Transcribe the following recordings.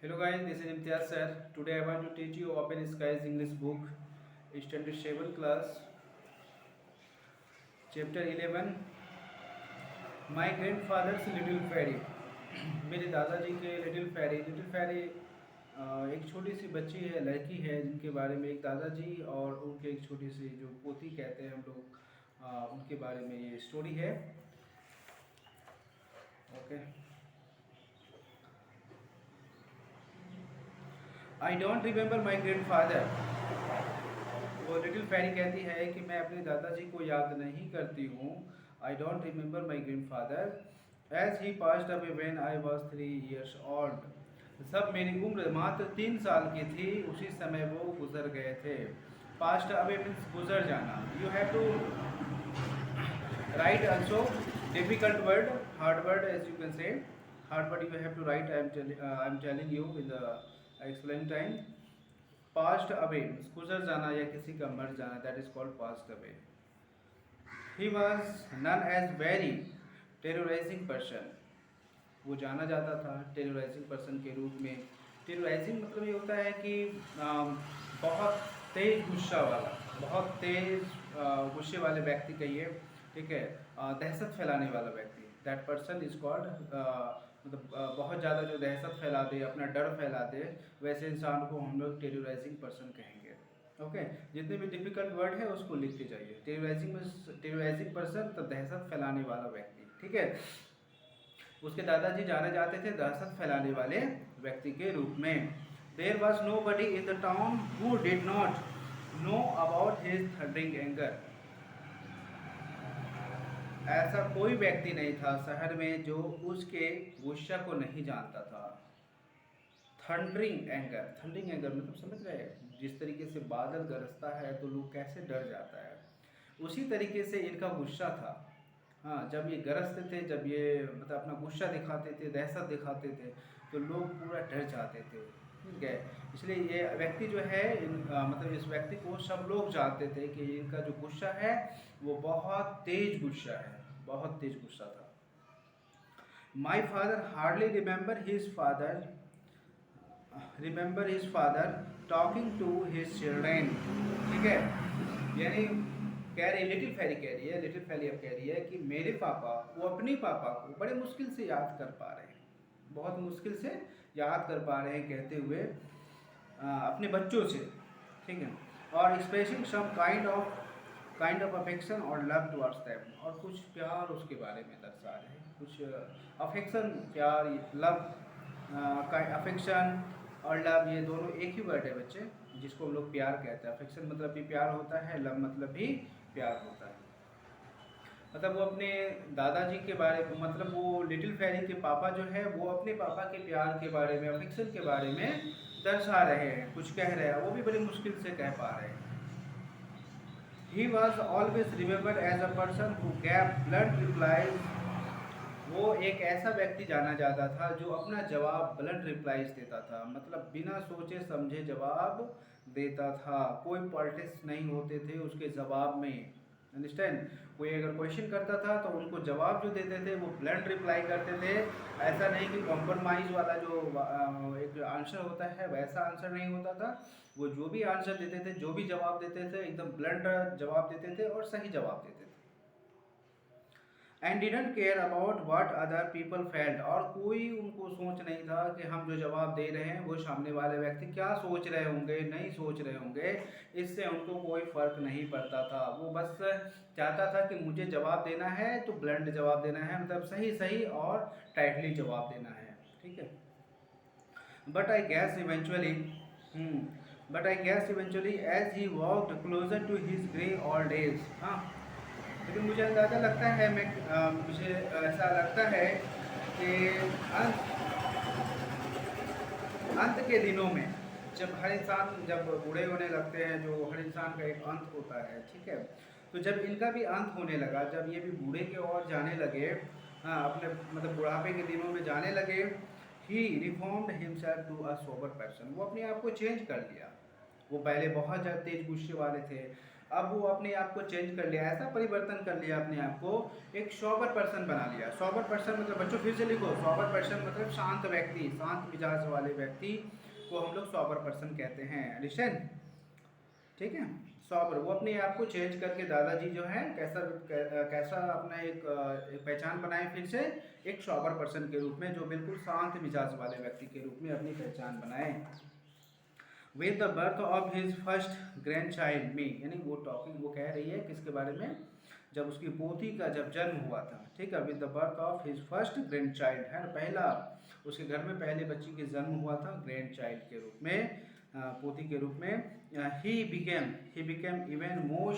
Hello guys, this is Imtiaz sir. Today I want to teach you Open Skies English book, Standard 7 class, chapter 11, My Grandfather's Little Fairy. मेरे दादाजी के little fairy एक छोटी सी बच्ची है, लड़की है, जिनके बारे में एक दादाजी और उनके एक छोटी सी जो पोती कहते हैं हम लोग, उनके बारे में ये स्टोरी है। Okay. I don't remember my grandfather. वो लिटिल फेरी कहती है कि मैं अपने दादाजी को याद नहीं करती हूँ। I don't remember my grandfather as he passed away when I was 3 years old. जब मेरी उम्र मात्र 3 साल की थी, उसी समय वो गुजर गए थे। पास्ट अवे मीन्स गुजर जाना। You have to write also difficult word, hard word as you can say hard word you have to write. I am telling you in the explain time. Past away गुजर जाना या किसी का मर जाना, that is called past away. He was known as very terrorising person. वो जाना जाता था टेरराइजिंग पर्सन के रूप में। टेरराइजिंग मतलब ये होता है कि बहुत तेज गुस्सा वाला, बहुत तेज गुस्से वाले व्यक्ति कहिए, ठीक है, दहशत फैलाने वाला व्यक्ति। दैट पर्सन इज कॉल्ड, मतलब बहुत ज़्यादा जो दहशत फैला दे, अपना डर फैला दे, वैसे इंसान को हम लोग टेरराइजिंग पर्सन कहेंगे। ओके। जितने भी डिफिकल्ट वर्ड है उसको लिखते जाइए। टेरराइजिंग पर्सन तो दहशत फैलाने वाला व्यक्ति, ठीक है। उसके दादाजी जाने जाते थे दहशत फैलाने वाले व्यक्ति के रूप में। There was nobody in the town who did not know about his thundering anger. ऐसा कोई व्यक्ति नहीं था शहर में जो उसके गुस्सा को नहीं जानता था। थंडरिंग एंगर मतलब समझ रहे हैं, जिस तरीके से बादल गरजता है तो लोग कैसे डर जाता है, उसी तरीके से इनका गुस्सा था। हाँ, जब ये गरजते थे, जब ये मतलब अपना गुस्सा दिखाते थे, दहशत दिखाते थे, तो लोग पूरा डर जाते थे, ठीक है। इसलिए ये व्यक्ति जो है मतलब इस व्यक्ति को सब लोग जानते थे कि इनका जो गुस्सा है वो बहुत तेज गुस्सा है, बहुत तेज गुस्सा था। My father hardly remember his father talking to his children, ठीक है। यानी कह रही लिटिल फेरी कह रही है, लिटिल फेरी अब कह रही है कि मेरे पापा, वो अपने पापा को बड़े मुश्किल से याद कर पा रहे हैं, बहुत मुश्किल से याद कर पा रहे हैं, कहते हुए अपने बच्चों से, ठीक है। और expressing some kind of affection और लव टुवर्ड्स देम, और कुछ प्यार उसके बारे में दर्शा रहे हैं, कुछ अफेक्शन, प्यार, लव, अफेक्शन और लव, ये दोनों एक ही वर्ड है बच्चे, जिसको हम लोग प्यार कहते हैं। अफेक्शन मतलब भी प्यार होता है, लव मतलब भी प्यार होता है। मतलब वो अपने दादाजी के बारे में, मतलब वो लिटिल फेरी के पापा जो है वो अपने पापा के प्यार के बारे में, अफेक्शन के बारे में दर्शा रहे हैं, कुछ कह रहे हैं, वो भी बड़ी मुश्किल से कह पा रहे हैं। He was always remembered as a person who gave blunt replies. वो एक ऐसा व्यक्ति जाना जाता था जो अपना जवाब ब्लंट रिप्लाईज देता था, मतलब बिना सोचे समझे जवाब देता था। कोई पॉलिटिक्स नहीं होते थे उसके जवाब में, अंडरस्टैंड। कोई अगर क्वेश्चन करता था तो उनको जवाब जो देते थे वो ब्लंट रिप्लाई करते थे। ऐसा नहीं कि कॉम्प्रोमाइज़ वाला जो एक आंसर होता है वैसा आंसर नहीं होता था। वो जो भी आंसर देते थे, जो भी जवाब देते थे, एकदम ब्लंट जवाब देते थे और सही जवाब देते थे। And didn't care about what other people felt, और कोई उनको सोच नहीं था कि हम जो जवाब दे रहे हैं वो सामने वाले व्यक्ति क्या सोच रहे होंगे, नहीं सोच रहे होंगे, इससे उनको कोई फ़र्क नहीं पड़ता था। वो बस चाहता था कि मुझे जवाब देना है तो ब्लंट जवाब देना है, मतलब सही सही और टाइटली जवाब देना है, ठीक है। But I guess eventually as he walked closer to his grey old age. हाँ, लेकिन मुझे अंदाज़ा लगता है, मुझे ऐसा लगता है कि अंत अंत के दिनों में, जब हर इंसान जब बूढ़े होने लगते हैं, जो हर इंसान का एक अंत होता है, ठीक है, तो जब इनका भी अंत होने लगा, जब ये भी बूढ़े की ओर जाने लगे, हाँ, अपने मतलब बुढ़ापे के दिनों में जाने लगे, ही reformed himself to a sober person. वो अपने आप को चेंज कर लिया। वो पहले बहुत ज़्यादा तेज गुस्से वाले थे, अब वो अपने आप को चेंज कर लिया, ऐसा परिवर्तन कर लिया अपने आप को, एक सोबर पर्सन बना लिया। सोबर पर्सन मतलब बच्चों फिर से लिखो, सोबर पर्सन मतलब शांत व्यक्ति, शांत मिजाज वाले व्यक्ति को हम लोग सोबर पर्सन कहते हैं। अंडरस्टैंड? ठीक है, सॉबर वो अपने आप को चेंज करके दादाजी जो है कैसा अपना एक पहचान बनाए फिर से, एक सॉबर पर्सन के रूप में, जो बिल्कुल शांत मिजाज वाले व्यक्ति के रूप में अपनी पहचान बनाए। With the birth of his first grand child में, यानी वो कह रही है किसके बारे में, जब उसकी पोती का जब जन्म हुआ था, ठीक है, with the birth of his first grand child है, पहला उसके घर में पहले बच्ची के जन्म हुआ था ग्रैंड चाइल्ड के रूप में, पोती के रूप में। He became even more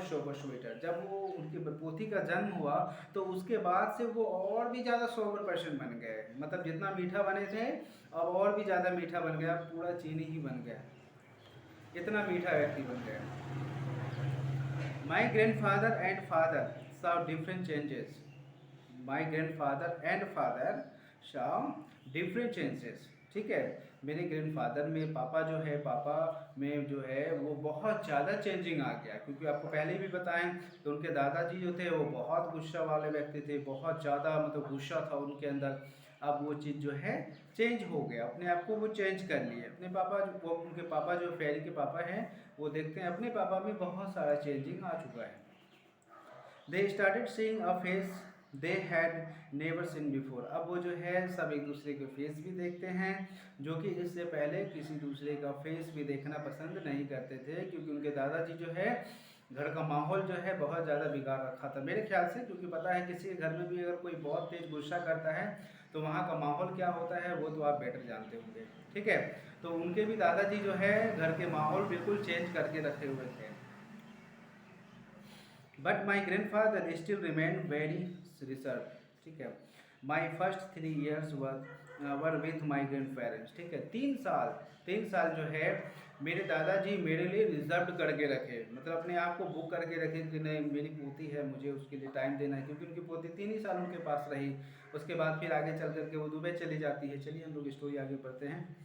sober sweater, जब वो उनकी पोती का जन्म हुआ तो उसके बाद से वो और भी ज़्यादा सोबर पर्सन बन गए, मतलब जितना मीठा बने थे अब और भी ज़्यादा मीठा बन गया, पूरा चीनी ही बन गया, इतना मीठा व्यक्ति बन गया। My grand father and father saw different changes. My grandfather and father saw different changes. ठीक है, मेरे ग्रैंडफादर में पापा जो है, पापा में जो है वो बहुत ज़्यादा चेंजिंग आ गया, क्योंकि आपको पहले भी बताएं तो उनके दादाजी जो थे वो बहुत गुस्सा वाले व्यक्ति थे, बहुत ज़्यादा मतलब गुस्सा था उनके अंदर। अब वो चीज़ जो है चेंज हो गया, अपने आप को वो चेंज कर लिए। अपने पापा वो उनके पापा जो फेरी के पापा हैं वो देखते हैं अपने पापा में बहुत सारा चेंजिंग आ चुका है। They started seeing a face they had never seen before. अब वो जो है सब एक दूसरे के फेस भी देखते हैं, जो कि इससे पहले किसी दूसरे का फेस भी देखना पसंद नहीं करते थे, क्योंकि उनके दादाजी जो है घर का माहौल जो है बहुत ज़्यादा बिगाड़ रखा था मेरे ख्याल से, क्योंकि पता है किसी के घर में भी अगर कोई बहुत तेज गुस्सा करता है तो वहाँ का माहौल क्या होता है वो तो आप बेटर जानते होंगे। ठीक है, तो उनके भी दादाजी जो है घर के माहौल बिल्कुल चेंज करके रखे हुए थे। But my grandfather still remain very reserve. ठीक है, my first 3 years were with my grand parents. ठीक है, 3 साल जो है मेरे दादाजी मेरे लिए रिजर्व करके रखे, मतलब अपने आप को बुक करके रखे कि नहीं मेरी पोती है, मुझे उसके लिए टाइम देना है, क्योंकि उनकी पोती 3 ही साल उनके पास रही। उसके बाद फिर आगे चल करके वो दुबई चली जाती है। चलिए हम लोग स्टोरी आगे पढ़ते हैं।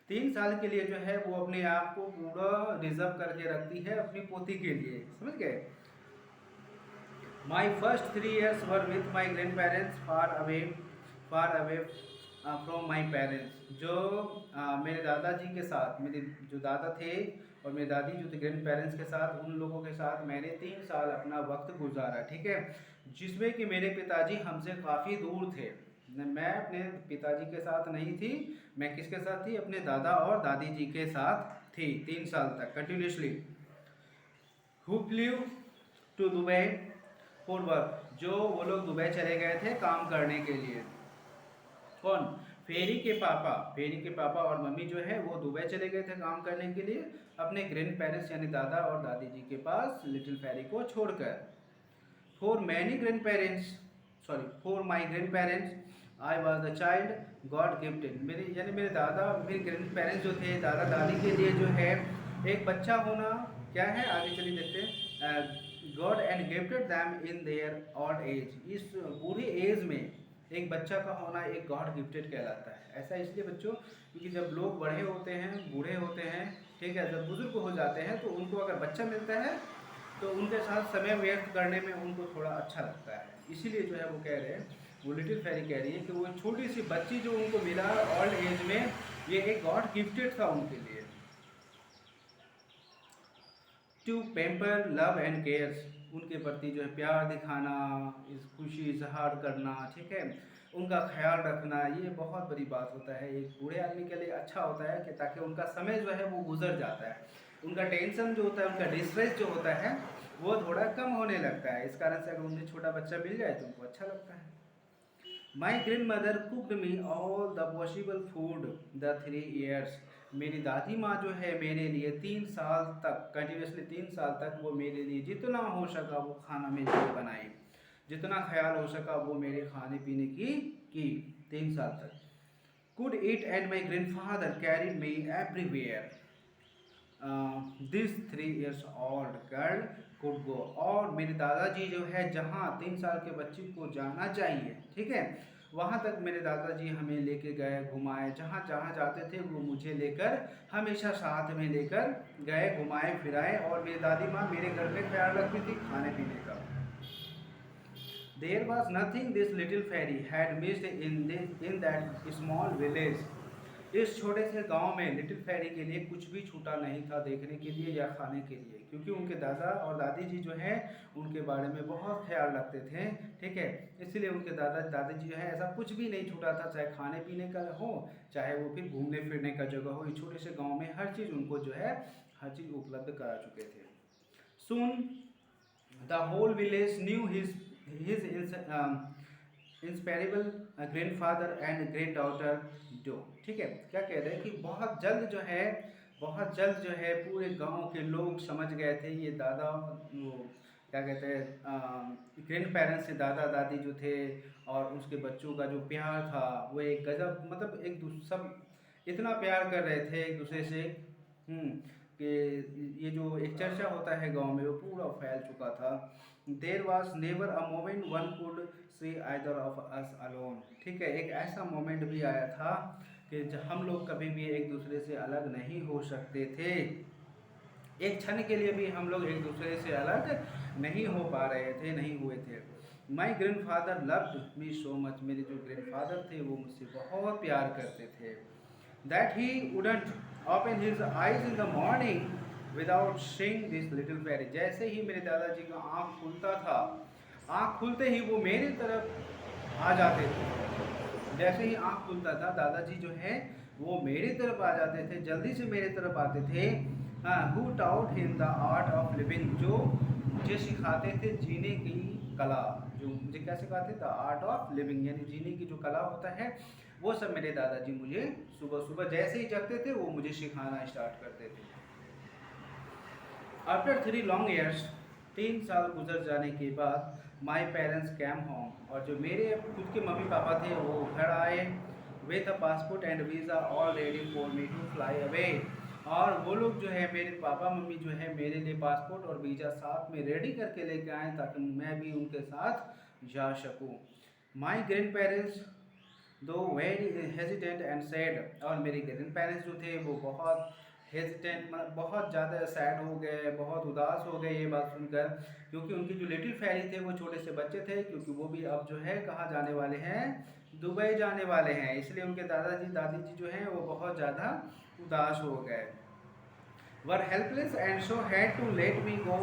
3 साल के लिए जो है वो अपने आप को पूरा रिजर्व करके रखती है अपनी पोती के लिए, समझ गए। My first 3 years were with my grandparents far away from my parents. जो मेरे दादाजी के साथ, मेरे जो दादा थे और मेरे दादी जो थे ग्रैंड पेरेंट्स के साथ, उन लोगों के साथ मैंने 3 साल अपना वक्त गुजारा। ठीक है, जिसमें कि मेरे पिताजी हमसे काफ़ी दूर थे। मैं अपने पिताजी के साथ नहीं थी, मैं किसके साथ थी, अपने दादा और दादी जी के साथ थी 3 साल तक continuously. Who flew to Dubai for work, जो वो लोग दुबई चले गए थे काम करने के लिए। कौन? फेरी के पापा और मम्मी जो है वो दुबई चले गए थे काम करने के लिए अपने ग्रैंड पेरेंट्स यानी दादा और दादी जी के पास लिटिल फेरी को छोड़कर। For my grand parents I was the child God gifted. मेरे ग्रैंड पेरेंट्स जो थे, दादा दादी के लिए जो है एक बच्चा होना क्या है, आगे चलिए देखते हैं। God and gifted them in their old age, इस बूढ़े एज में एक बच्चा का होना एक गॉड गिफ्टेड कहलाता है। ऐसा इसलिए बच्चों क्योंकि जब लोग बड़े होते हैं, बूढ़े होते हैं, ठीक है, जब बुजुर्ग हो जाते हैं तो उनको अगर बच्चा मिलता है तो उनके साथ समय व्यर्थ करने में उनको थोड़ा अच्छा लगता है। इसीलिए जो है वो कह रहे हैं, वो लिटिल फेरी कह रही है कि वो छोटी सी बच्ची जो उनको मिला ओल्ड एज में, ये एक गॉड गिफ्टेड था उनके लिए। To pamper love and cares, उनके प्रति जो है प्यार दिखाना, इस खुशी इजहार करना, ठीक है, उनका ख्याल रखना, ये बहुत बड़ी बात होता है। एक बूढ़े आदमी के लिए अच्छा होता है कि ताकि उनका समय जो है वो गुजर जाता है, उनका टेंशन जो होता है, उनका डिस्ट्रेस जो होता है वो थोड़ा कम होने लगता है। इस कारण से अगर उन्हें छोटा बच्चा मिल जाए तो उनको अच्छा लगता है। My grand mother cooked me all the possible food the 3 years। मेरी दादी माँ जो है मेरे लिए 3 साल तक कंटिन्यूसली 3 साल तक वो मेरे लिए जितना हो सका वो खाना मेरे लिए बनाई, जितना ख्याल हो सका वो मेरे खाने पीने की 3 साल तक। Could eat and my grandfather carried me everywhere. This 3 years old girl could go, और मेरे दादाजी जो है जहाँ 3 साल के बच्चे को जाना चाहिए, ठीक है, वहाँ तक मेरे दादाजी हमें लेके गए, घुमाए, जहाँ जहाँ जाते थे वो मुझे लेकर हमेशा साथ में लेकर गए, घुमाए फिराए। और मेरी दादी माँ मेरे घर में ख्याल रखती थी खाने पीने का। There was nothing this little fairy had missed in that small village. इस छोटे से गांव में लिटिल फेरी के लिए कुछ भी छूटा नहीं था देखने के लिए या खाने के लिए, क्योंकि उनके दादा और दादी जी जो हैं उनके बारे में बहुत ख्याल रखते थे। ठीक है, इसलिए उनके दादा दादी जी जो है ऐसा कुछ भी नहीं छूटा था, चाहे खाने पीने का हो, चाहे वो फिर घूमने फिरने का जगह हो। इस छोटे से गाँव में हर चीज़ उनको जो है हर चीज़ उपलब्ध करा चुके थे। Soon the whole village knew his inseparable grandfather and great daughter duo. ठीक है, क्या कह रहे हैं कि बहुत जल्द जो है पूरे गांव के लोग समझ गए थे ये दादा, वो क्या कहते हैं ग्रैंड पेरेंट्स से दादा दादी जो थे और उसके बच्चों का जो प्यार था वो एक गजब, मतलब सब इतना प्यार कर रहे थे एक दूसरे से कि ये जो एक चर्चा होता है गांव में वो पूरा फैल चुका था। There was never a moment one could see either of us alone. ठीक है, एक ऐसा मोमेंट भी आया था कि हम लोग कभी भी एक दूसरे से अलग नहीं हो सकते थे, एक क्षण के लिए भी हम लोग एक दूसरे से अलग नहीं हो पा रहे थे, नहीं हुए थे। माई grandfather loved me so much. मेरे जो ग्रैंडफादर थे वो मुझसे बहुत प्यार करते थे। That he wouldn't open his eyes in the morning without seeing this little fairy. जैसे ही मेरे दादाजी का आँख खुलता था, आँख खुलते ही वो मेरी तरफ आ जाते थे। जैसे ही आँख खुलता था दादाजी जो है वो मेरी तरफ आ जाते थे, जल्दी से मेरी तरफ आते थे। Who taut him the art of living, जो मुझे सिखाते थे जीने की कला, जो मुझे क्या सिखाते थे, द आर्ट ऑफ लिविंग, यानी जीने की जो कला होता है वो सब मेरे दादाजी मुझे सुबह सुबह जैसे ही जगते थे वो मुझे सिखाना स्टार्ट करते थे। आफ्टर 3 लॉन्ग ईयर्स, 3 साल गुजर जाने के बाद, माई पेरेंट्स कैम होम, और जो मेरे खुद के मम्मी पापा थे वो घर आए, with a passport and visa all ready for me to fly away. और वो लोग जो है मेरे पापा मम्मी जो है मेरे लिए पासपोर्ट और वीज़ा साथ में रेडी करके लेके आए ताकि मैं भी उनके साथ जा सकूं। माई ग्रैंड पेरेंट्स दो वेरी हेजिटेंट एंड सैड, और मेरे ग्रैंड पेरेंट्स जो थे वो बहुत हेजिटेंट, मतलब बहुत ज़्यादा सैड हो गए, बहुत उदास हो गए ये बात सुनकर, क्योंकि उनकी जो लिटिल फेरी थे वो छोटे से बच्चे थे, क्योंकि वो भी अब जो है कहाँ जाने वाले हैं, दुबई जाने वाले हैं। इसलिए उनके दादाजी दादी जी जो हैं वो बहुत ज़्यादा उदास हो गए। Were helpless and so had to let me go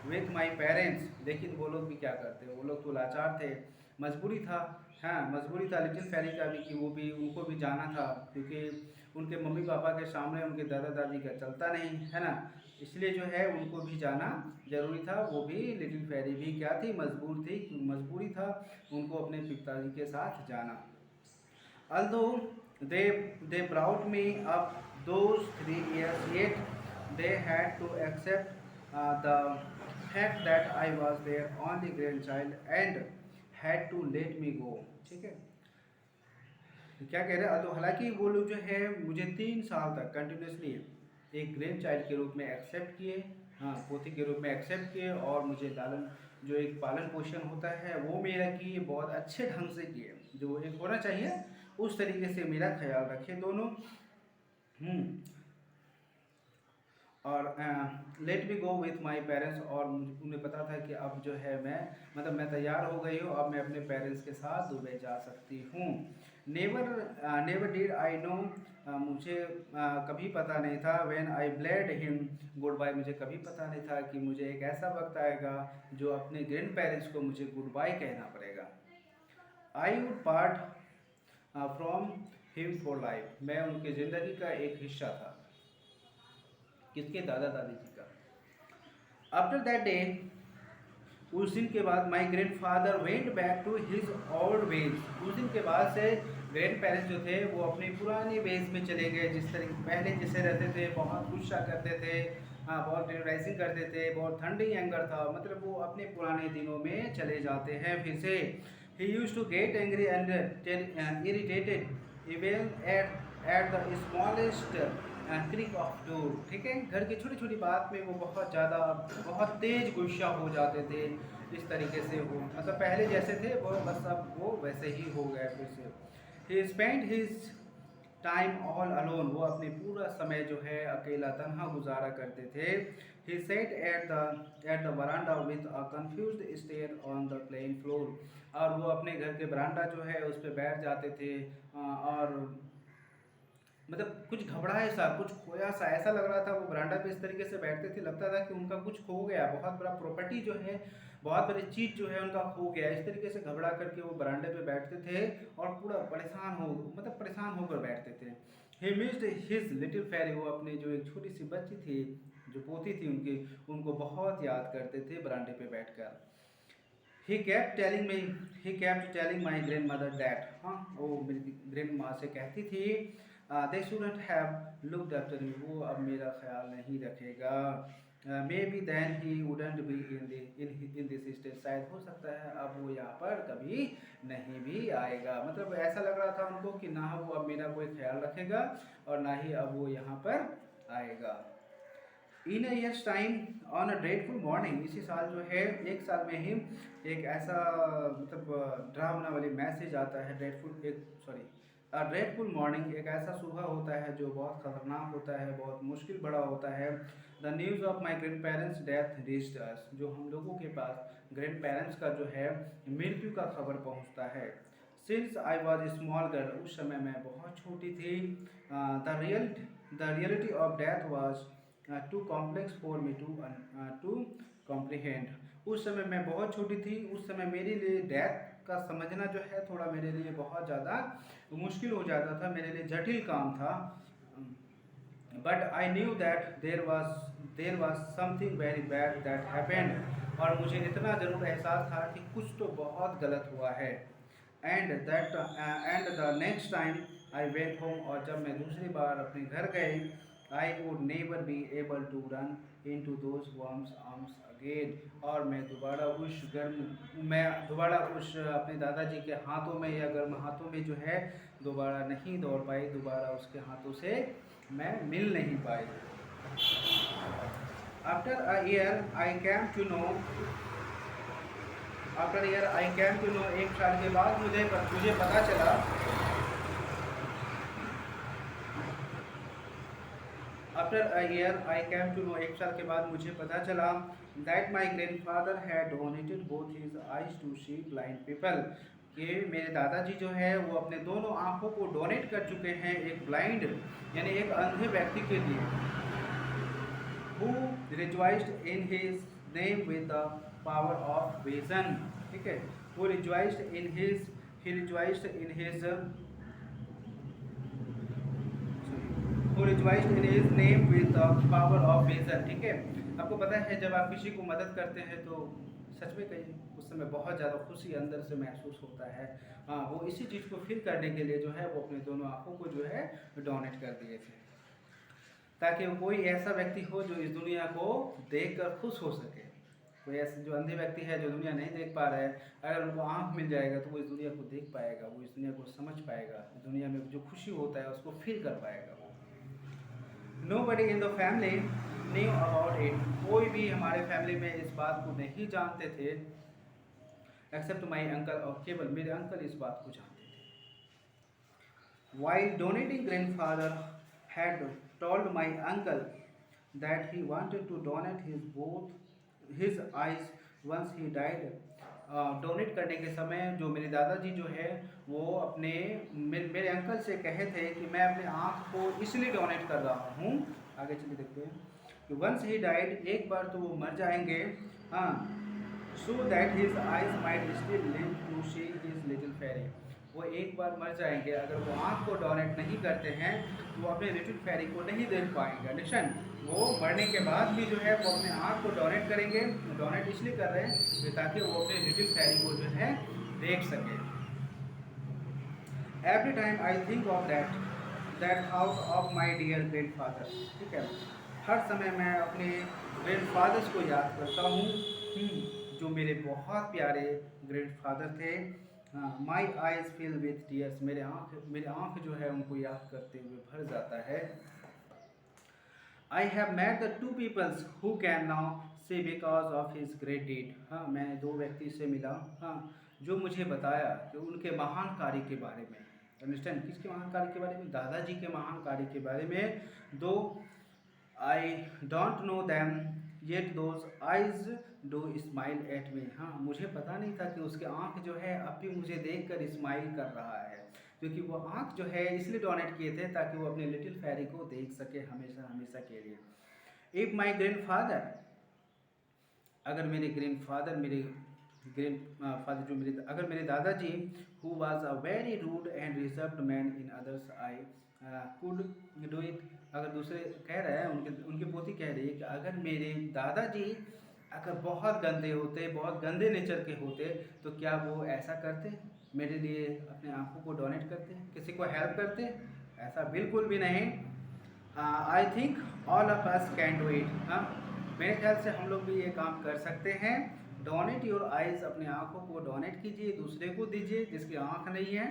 with my parents. लेकिन वो लोग भी क्या करते, वो लोग तो लाचार थे, मजबूरी था। हाँ, मजबूरी था लिटिल फेरी का भी कि वो भी उनको भी जाना था, क्योंकि उनके मम्मी पापा के सामने उनके दादा दादी का चलता नहीं है ना, इसलिए जो है उनको भी जाना जरूरी था। वो भी लिटिल फेरी भी क्या थी, मजबूरी था उनको अपने पिताजी के साथ जाना। Although they brought me up those 3 years, yet they had to accept the fact that I was their only grandchild and had to let me go। ठीक है, क्या कह रहे हैं, तो हालांकि वो लोग जो है मुझे 3 साल तक कंटिन्यूसली एक ग्रैंड चाइल्ड के रूप में एक्सेप्ट किए, हाँ पोती के रूप में एक्सेप्ट किए, और मुझे लालन जो एक पालन पोषण होता है वो मेरा किए, बहुत अच्छे ढंग से किए, जो एक होना चाहिए उस तरीके से मेरा ख्याल रखे दोनों। और late me go with my parents, और उन्हें पता था कि अब जो है मैं तैयार हो गई हूँ, अब मैं अपने पेरेंट्स के साथ दुबई जा सकती हूँ। नेवर डिड आई नो, मुझे कभी पता नहीं था, when I bade him goodbye, मुझे कभी पता नहीं था कि मुझे एक ऐसा वक्त आएगा जो अपने ग्रैंड पेरेंट्स को मुझे गुड बाय कहना पड़ेगा। I would part from him for life, मैं उनकी ज़िंदगी का एक हिस्सा था। किसके, दादा दादी जी का। आफ्टर दैट डे, उस दिन के बाद, my grandfather went back to his old ways, उस दिन के बाद से ग्रैंड पेरेंट्स जो थे वो अपने पुराने वेज में चले गए, जिस तरह पहले जैसे रहते थे, बहुत गुस्सा करते थे, हाँ बहुत टेरराइजिंग करते थे, बहुत ठंडी एंगर था, मतलब वो अपने पुराने दिनों में चले जाते हैं फिर से। He used to get angry and irritated even at the smallest creak of door. ठीक है, घर की छोटी छोटी बात में वो बहुत ज़्यादा बहुत तेज गुस्सा हो जाते थे, इस तरीके से हो, मतलब पहले जैसे थे वो बस अब वो वैसे ही हो गए फिर से। He spend his time all alone, वो अपने पूरा समय जो है अकेला तन्हा गुजारा करते थे। He sat at the veranda with a confused stare on the plain floor, और वो अपने घर के बरांडा जो है उस पर बैठ जाते थे और मतलब कुछ घबराए सा, कुछ खोया सा, ऐसा लग रहा था। वो बरांडा पे इस तरीके से बैठते थे, लगता था कि उनका कुछ खो गया, बहुत बड़ा प्रॉपर्टी जो है, बहुत बड़ी चीज़ जो है उनका खो गया। इस तरीके से घबरा करके वो बरांडे पे बैठते थे और पूरा परेशान हो, मतलब परेशान होकर बैठते थे। He missed his little fairy, वो अपनी जो एक छोटी सी बच्ची थी, जो पोती थी उनकी, उनको बहुत याद करते थे बरांडे पे बैठकर। ही kept telling me, he kept telling my grandmother that, हाँ वो मेरी ग्रैंड माँ से कहती थी, they shouldn't have looked after me, वो अब मेरा ख्याल नहीं रखेगा। Maybe then he wouldn't be in this state, शायद हो सकता है अब वो यहाँ पर कभी नहीं भी आएगा। मतलब ऐसा लग रहा था उनको कि ना वो अब मेरा कोई ख्याल रखेगा और ना ही अब वो यहाँ पर आएगा। इन years time on a dreadful morning, इसी साल जो है एक साल में ही एक ऐसा मतलब डरावना वाली मैसेज आता है। ड्रेडफुल एक सॉरी अ ड्रेडफुल मॉर्निंग, एक ऐसा सुबह होता है जो बहुत ख़तरनाक होता है, बहुत मुश्किल बड़ा होता है। The news of my grandparents death reached us, जो हम लोगों के पास ग्रैंड पेरेंट्स का जो है मृत्यु का खबर पहुंचता है। Since I was small girl, उस समय मैं बहुत छोटी थी। The reality of death was too complex for me to comprehend, उस समय मैं बहुत छोटी थी, उस समय मेरे लिए डेथ का समझना जो है थोड़ा मेरे लिए बहुत ज़्यादा मुश्किल हो जाता था, मेरे लिए जटिल काम था। But I knew that there was something very bad that happened, और मुझे इतना ज़रूर एहसास था कि कुछ तो बहुत गलत हुआ है। And the next time I went home, और जब मैं दूसरी बार अपने घर गई, I would never be able to run into those warms arms again, और मैं दोबारा उस अपने दादाजी के हाथों में या गर्म हाथों में जो है दोबारा नहीं दौड़ पाई, दोबारा उसके हाथों से मैं मिल नहीं पाई। After a year I came to know एक साल के बाद मुझे पता चला। After a year I came to know, एक साल के बाद मुझे पता चला, that my grandfather had donated both his eyes to see blind people, कि मेरे दादाजी जो है वो अपने दोनों आँखों को डोनेट कर चुके हैं एक ब्लाइंड यानी एक अंधे व्यक्ति के लिए। Who rejoiced in his name with the power of vision, ठीक है, who rejoiced in his who rejoiced in his name with the power of vision, ठीक है। आपको पता है जब आप किसी को मदद करते हैं तो सच में कहीं उस समय बहुत ज़्यादा खुशी अंदर से महसूस होता है। हाँ, वो इसी चीज़ को फील करने के लिए जो है वो अपने दोनों आँखों को जो है डोनेट कर दिए थे, ताकि कोई ऐसा व्यक्ति हो जो इस दुनिया को देखकर खुश हो सके। कोई ऐसे जो अंधे व्यक्ति है जो दुनिया नहीं देख पा रहा है, अगर उनको आँख मिल जाएगा तो वो इस दुनिया को देख पाएगा, वो इस दुनिया को समझ पाएगा, इस दुनिया में जो खुशी होता है उसको फील कर पाएगा। Nobody in the family knew about it, कोई भी हमारे फैमिली में इस बात को नहीं जानते थे, एक्सेप्ट माई अंकल, और केवल मेरे अंकल इस बात को जानते थे। While donating, grandfather had told my uncle that he wanted to donate his eyes once he died. Donate करने के समय जो मेरे दादाजी जो है वो अपने मेरे अंकल से कहे थे कि मैं अपने आँख को इसलिए डोनेट कर रहा हूँ, आगे चलिए देखते हैं कि वंस ही डाइड, एक बार तो वो मर जाएंगे, हाँ, so that his eyes might still live to see his little fairy, वो एक बार मर जाएंगे, अगर वो आँख को डोनेट नहीं करते हैं तो वो अपने लिटिल फेरी को नहीं देख पाएंगे। अंडरस्टैंड, वो मरने के बाद भी जो है वो अपने आँख को डोनेट करेंगे, डोनेट इसलिए कर रहे हैं ताकि वो अपने लिटिल फेरी को जो है देख सके। Every time I think of that house of my dear grandfather, ठीक है, हर समय मैं अपने ग्रैंड फादर्स को याद करता हूँ, जो मेरे बहुत प्यारे ग्रैंड फादर थे। My eyes fill with tears, मेरे आँख जो है उनको याद करते हुए भर जाता है। I have met the two peoples who can now see because of his great deed. हाँ, मैंने दो व्यक्ति से मिला, हाँ, जो मुझे बताया कि उनके महान कार्य के बारे में। अंडरस्टैंड, किसके महान कार्य के बारे में? दादाजी के महान कार्य के बारे में। दो I don't know them yet those eyes do smile at me. हाँ, मुझे पता नहीं था कि उसके आँख जो है अब भी मुझे देखकर स्माइल कर रहा है, क्योंकि वो आँख जो है इसलिए डोनेट किए थे ताकि वो अपने लिटिल फेरी को देख सके हमेशा हमेशा के लिए। इफ़ माई ग्रैंड फादर, अगर मेरे ग्रैंड फादर, मेरे ग्रैंड फादर जो मेरे, अगर मेरे दादाजी who was a very rude and reserved man in others I could do it. अगर दूसरे कह रहे हैं, उनकी पोती कह रही है कि अगर मेरे दादाजी अगर बहुत गंदे होते, बहुत गंदे नेचर के होते, तो क्या वो ऐसा करते, मेरे लिए अपने आँखों को डोनेट करते, किसी को हेल्प करते? ऐसा बिल्कुल भी नहीं। I think all of us can do it. हाँ, मेरे ख्याल से हम लोग भी ये काम कर सकते हैं। डोनेट योर आइज़, अपने आँखों को डोनेट कीजिए, दूसरे को दीजिए जिसकी आँख नहीं है।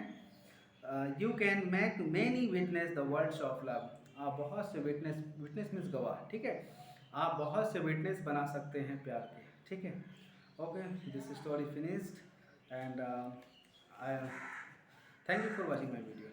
You can make many witness the words of love. आप बहुत से विटनेस मीन्स गवाह, ठीक है, आप बहुत से विटनेस बना सकते हैं प्यार के, ठीक है। Okay, this story finished and I thank you for watching my video.